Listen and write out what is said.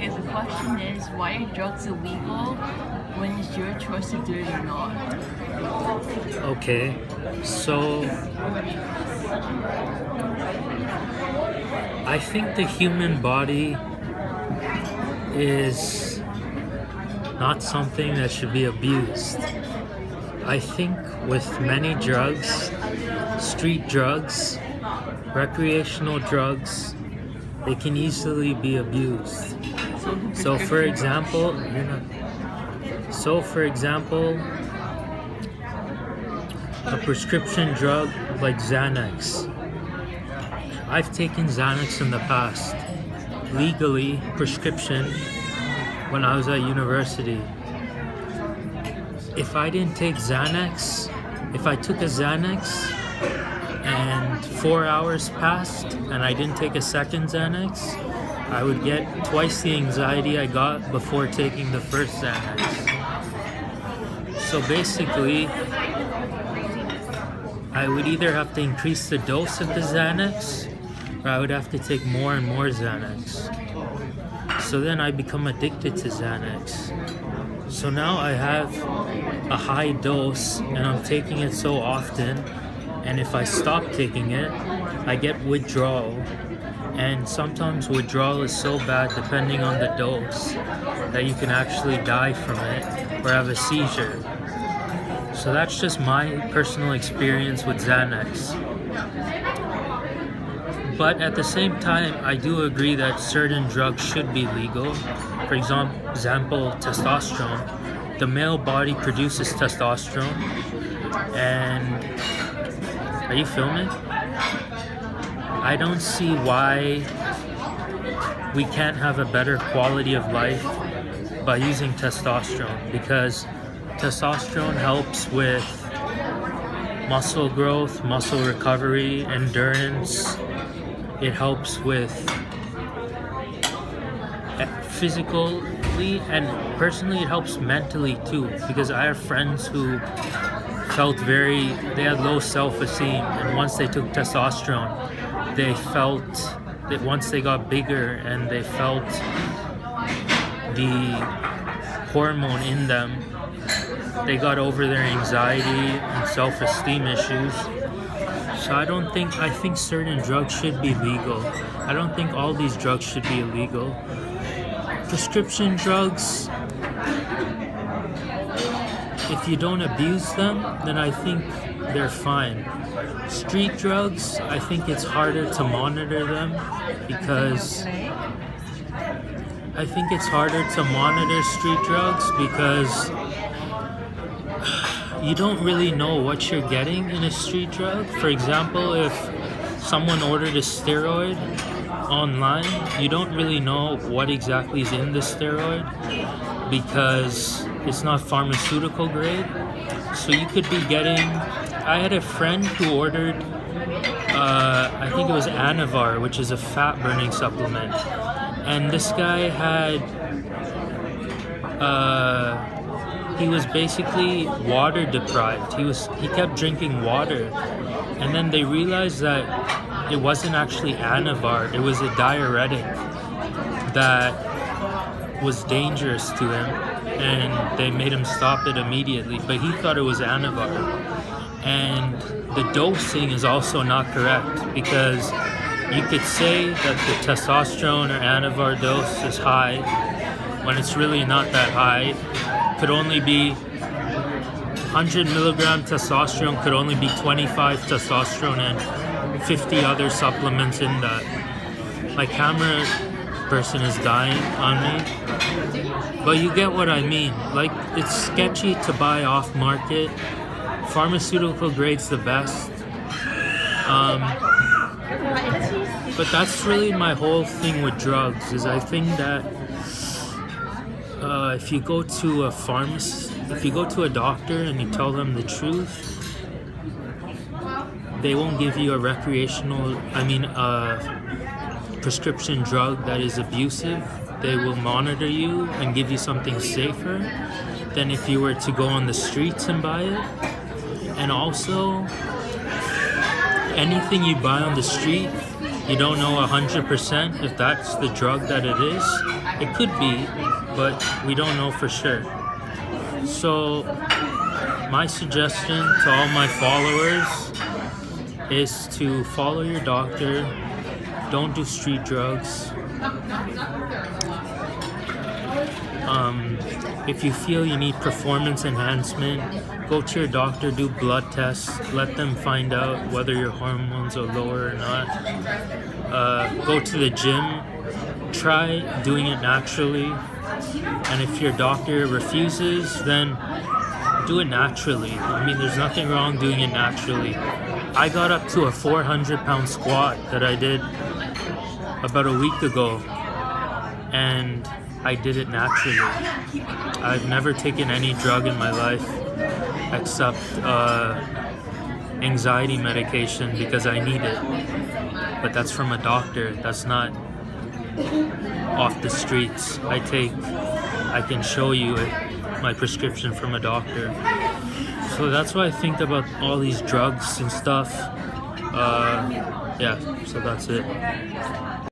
Okay, the question is, why are drugs illegal when it's your choice to do it or not? Okay, so I think the human body is not something that should be abused. I think with many drugs, street drugs, recreational drugs, they can easily be abused. So for example, a prescription drug like Xanax. I've taken Xanax in the past, legally, prescription, when I was at university. If I didn't take Xanax, if I took a Xanax and 4 hours passed and I didn't take a second Xanax, I would get twice the anxiety I got before taking the first Xanax. So basically, I would either have to increase the dose of the Xanax, or I would have to take more and more Xanax. So then I become addicted to Xanax. So now I have a high dose and I'm taking it so often, and if I stop taking it, I get withdrawal. And sometimes withdrawal is so bad, depending on the dose, that you can actually die from it or have a seizure. So that's just my personal experience with Xanax. But at the same time, I do agree that certain drugs should be legal. For example, testosterone. The male body produces testosterone. And are you filming? I don't see why we can't have a better quality of life by using testosterone, because testosterone helps with muscle growth, muscle recovery, endurance. It helps with physically, and personally it helps mentally too, because I have friends who they had low self-esteem, and once they took testosterone, they felt that once they got bigger and they felt the hormone in them, they got over their anxiety and self-esteem issues. So I think certain drugs should be legal. I don't think all these drugs should be illegal. Prescription drugs, if you don't abuse them, then I think they're fine. Street drugs, I think it's harder to monitor them because you don't really know what you're getting in a street drug. For example, if someone ordered a steroid online, you don't really know what exactly is in the steroid because it's not pharmaceutical grade. So you could be getting... I had a friend who ordered, I think it was Anavar, which is a fat-burning supplement. And this guy he was basically water deprived. He kept drinking water. And then they realized that it wasn't actually Anavar, it was a diuretic that was dangerous to him. And they made him stop it immediately, but he thought it was Anavar. And the dosing is also not correct, because you could say that the testosterone or Anavar dose is high when it's really not that high. Could only be 100 milligram testosterone, could only be 25 testosterone and 50 other supplements in that. My camera person is dying on me, but you get what I mean. Like, it's sketchy to buy off market. Pharmaceutical grade's the best. But that's really my whole thing with drugs, is I think that if you go to a pharmacist, if you go to a doctor and you tell them the truth, they won't give you a prescription drug that is abusive. They will monitor you and give you something safer than if you were to go on the streets and buy it. And also, anything you buy on the street You don't know 100% if that's the drug that it is. It could be, but we don't know for sure. So my suggestion to all my followers is to follow your doctor. Don't do street drugs. If you feel you need performance enhancement, go to your doctor, do blood tests, let them find out whether your hormones are lower or not. Go to the gym, try doing it naturally, and if your doctor refuses, then do it naturally. I mean, there's nothing wrong doing it naturally. I got up to a 400-pound squat that I did about a week ago, and I did it naturally. I've never taken any drug in my life except anxiety medication because I need it. But that's from a doctor. That's not off the streets. I can show you my prescription from a doctor. So that's what I think about all these drugs and stuff. Yeah, so that's it.